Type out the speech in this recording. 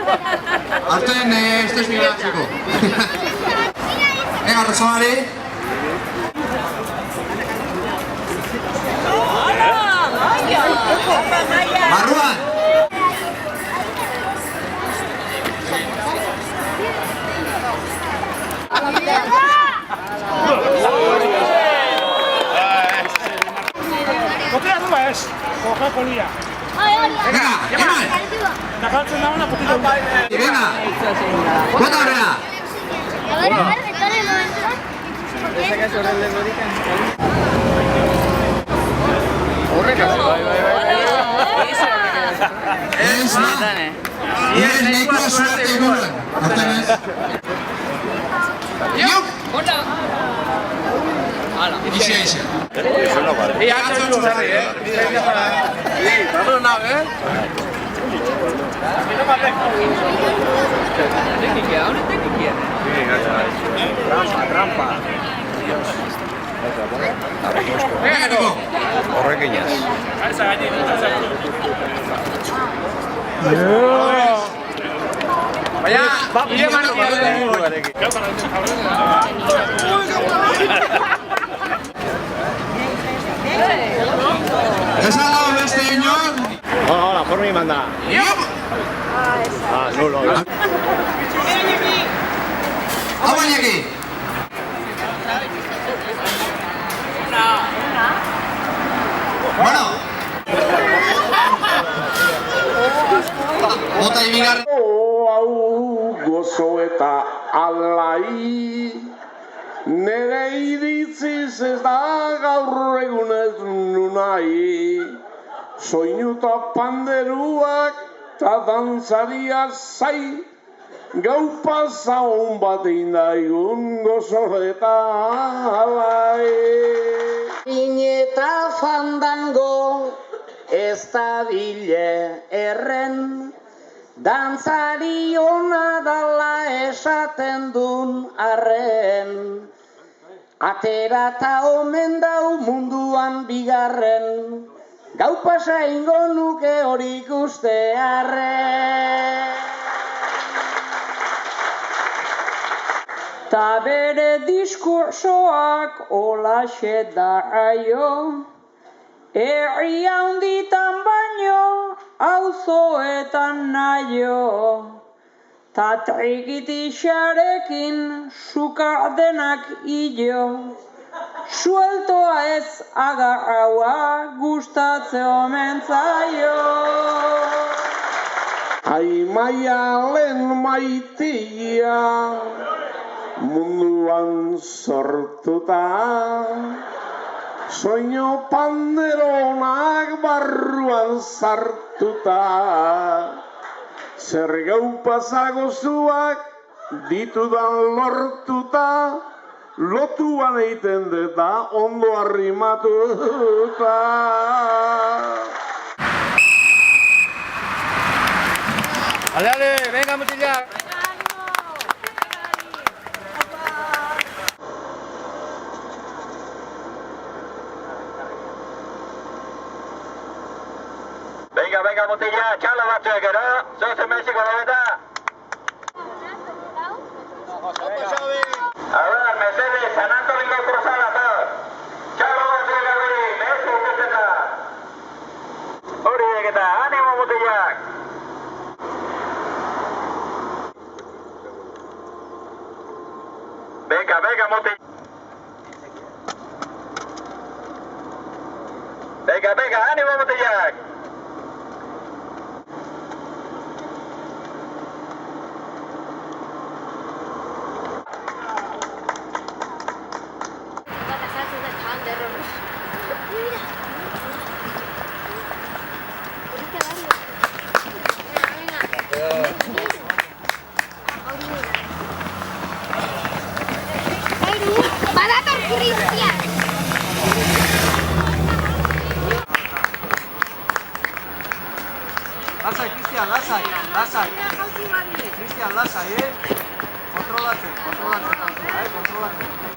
Arten ez da espiratzeko. Venga, Rosamari. Barruan. Botea duba ez, koja kolia. Venga, eman. Nakaltzen da una potito. Venga. Bota horrela. Ez nahikoa suerte inguruan. Arten ez. Iok! Ixe. Trampa. Venga, Nico. Horrekin ez. Baina, bide manu. Ez dago beste inor? Hola, formi manda. Nulo. Hau bainaki. Bueno. Bota ibigar. Hau gozo eta alai, nere iritziz ez da gaur egunez nunai. Soinu eta panderuak eta dantzaria zai, gau pasa hon bat indaigun gozo eta alai. Ineta fandango ez da bile erren, dantzari ona dala esaten dun arren. Atera eta omen dau munduan bigarren, gau pasa ingo nuke hori ikuste arren. Ta bere diskursoak olaxe da aio, herri handitan baino, auzoetan naio. Ta trikitixarekin sukar denak ilo, sueltoa ez agarraua gustatze omen zaio. Ai maialen maitia, munduan sortuta, soinu panderonak barruan sartuta, zer gau pasagozuak ditudan lortuta, lotuan eiten deta ondo arrimatuta. Ale, venga mutilak. Venga, mutila, txalo batzuek, ero? Zozen meziko da eta? Ahora, Mercedes, San Antonio cruzada, todos. Txalo batzuek hori, mezu ukizeta. Hori egeta, animo mutilak. Venga, mutilak. Venga, animo mutilak. Badator Cristian. Lasai, Cristian, lasai. Cristian, lasai, Kontrolatzen, kontrolatzen.